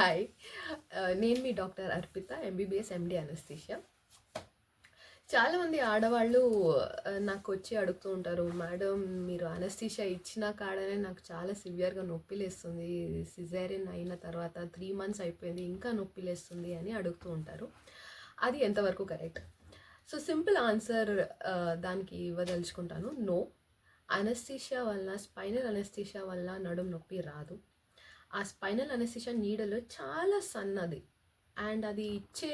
Hi. నేను మీ doctor Arpita, MBBS MD anaesthesia. చాలామంది ఆడవాళ్ళు నాకొచ్చి అడుగుతూ ఉంటారు, మేడం మీరు అనస్థీషియా ఇచ్చిన కాడనే నాకు చాలా సివియర్గా నొప్పి లేస్తుంది, సిజేరియన్ అయిన తర్వాత 3 months అయిపోయింది ఇంకా నొప్పి లేస్తుంది అని అడుగుతూ ఉంటారు. అది ఎంతవరకు కరెక్ట్? సో సింపుల్ ఆన్సర్ దానికి ఇవ్వదలుచుకుంటాను. నో, అనస్థీషియా వల్ల, స్పైనల్ అనస్థీషియా వల్ల నడుము నొప్పి రాదు. ఆ స్పైనల్ అనస్థీషియా నీడలో చాలా సన్నది అండ్ అది ఇచ్చే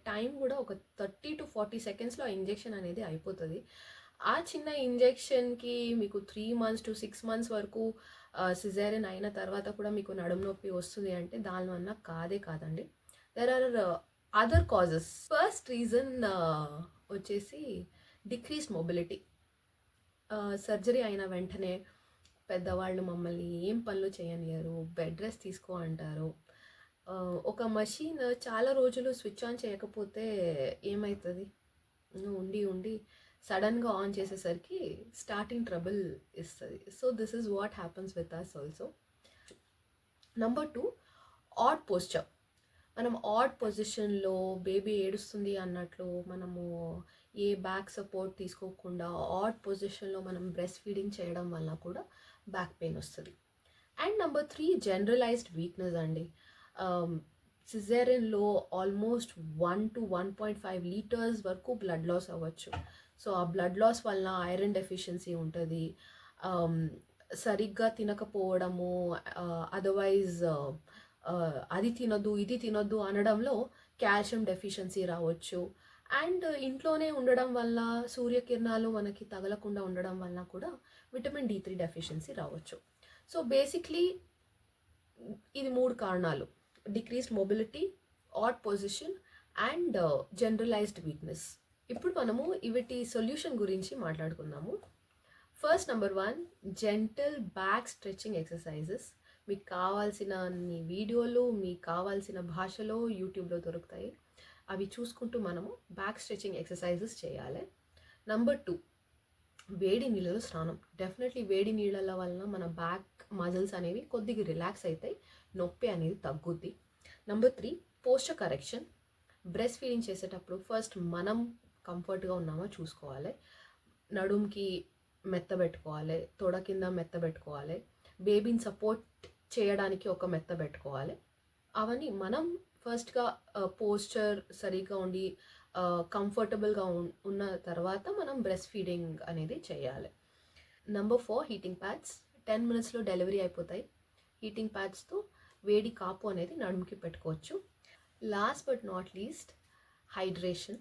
టైం కూడా ఒక 30 to 40 secondsలో ఆ ఇంజెక్షన్ అనేది అయిపోతుంది. ఆ చిన్న ఇంజెక్షన్కి మీకు 3 months to 6 months వరకు సిజేరియన్ అయిన తర్వాత కూడా మీకు నడుము నొప్పి వస్తుంది అంటే దానివల్ల కాదండి. There are other causes. First reason వచ్చేసి డిక్రీస్డ్ మొబిలిటీ. సర్జరీ అయిన వెంటనే పెద్దవాళ్ళు మమ్మల్ని ఏం పనులు చేయనియరు, బెడ్ రెస్ట్ తీసుకో అంటారు. ఒక మషీన్ చాలా రోజులు స్విచ్ ఆన్ చేయకపోతే ఏమవుతుంది? ఉండి ఉండి సడన్గా ఆన్ చేసేసరికి స్టార్టింగ్ ట్రబుల్ ఇస్తుంది. So this is what happens with us also. Number 2, odd posture. మనం ఆడ్ పొజిషన్లో బేబీ ఏడుస్తుంది అన్నట్లు మనము ఏ బ్యాక్ సపోర్ట్ తీసుకోకుండా ఆడ్ పొజిషన్లో మనం బ్రెస్ట్ ఫీడింగ్ చేయడం వల్ల కూడా బ్యాక్ పెయిన్ వస్తుంది. అండ్ నెంబర్ 3, జనరలైజ్డ్ వీక్నెస్ అండి. సిజేరియన్లో ఆల్మోస్ట్ 1 to 1.5 liters వరకు బ్లడ్ లాస్ అవ్వచ్చు. సో ఆ బ్లడ్ లాస్ వల్ల ఐరన్ డెఫిషియన్సీ ఉంటుంది. సరిగ్గా తినకపోవడము, అదర్వైజ్ అది తినొద్దు ఇది తినొద్దు అనడంలో కాల్షియం డెఫిషియన్సీ రావచ్చు. అండ్ ఇంట్లోనే ఉండడం వల్ల, సూర్యకిరణాలు మనకి తగలకుండా ఉండడం వల్ల కూడా విటమిన్ D3 డెఫిషియన్సీ రావచ్చు. సో బేసిక్లీ ఇది 3 కారణాలు: decreased mobility, odd position and generalised weakness. ఇప్పుడు మనము వీటి సొల్యూషన్ గురించి మాట్లాడుకుందాము. First, number 1, gentle back stretching exercises. మీకు కావాల్సిన వీడియోలు, మీకు కావాల్సిన భాషలో యూట్యూబ్లో దొరుకుతాయి. అవి చూసుకుంటూ మనము బ్యాక్ స్ట్రెచింగ్ ఎక్సర్సైజెస్ చేయాలి. నెంబర్ 2, వేడి నీళ్ళలో స్నానం. డెఫినెట్లీ వేడి నీళ్ళ వలన మన బ్యాక్ మజిల్స్ అనేవి కొద్దిగా రిలాక్స్ అవుతాయి, నొప్పి అనేది తగ్గుద్ది. Number 3, posture correction. Breast feeding చేసేటప్పుడు ఫస్ట్ మనం కంఫర్ట్గా ఉన్నామో చూసుకోవాలి. నడుముకి మెత్త పెట్టుకోవాలి, తొడ కింద మెత్త పెట్టుకోవాలి, బేబీని సపోర్ట్ చేయడానికి ఒక మెత్త పెట్టుకోవాలి. అవన్నీ మనం ఫస్ట్గా పోస్చర్ సరిగ్గా ఉండి కంఫర్టబుల్గా ఉన్న తర్వాత మనం బ్రెస్ట్ ఫీడింగ్ అనేది చేయాలి. Number 4, heating pads. 10 minutesలో డెలివరీ అయిపోతాయి. హీటింగ్ ప్యాడ్స్తో వేడి కాపు అనేది నడుముకి పెట్టుకోవచ్చు. Last but not least, hydration.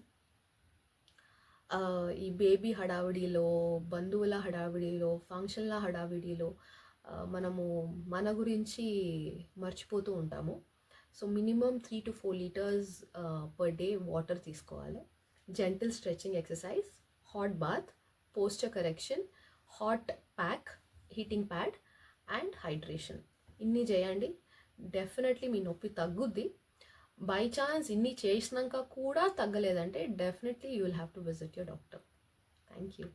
ఈ బేబీ హడావిడిలో, బంధువుల హడావిడిలో, ఫంక్షన్ల హడావిడిలో మనము మన గురించి మర్చిపోతూ ఉంటాము. So minimum 3 to 4 liters per day water తీసుకోవాలి. Gentle stretching exercise, hot bath, posture correction, hot pack, heating pad and hydration. ఇన్ని చేయండి, డెఫినెట్లీ మీ నొప్పి తగ్గుద్ది. బై ఛాన్స్ ఇన్ని చేసినాక కూడా తగ్గలేదంటే definitely you will have to visit your doctor. Thank you.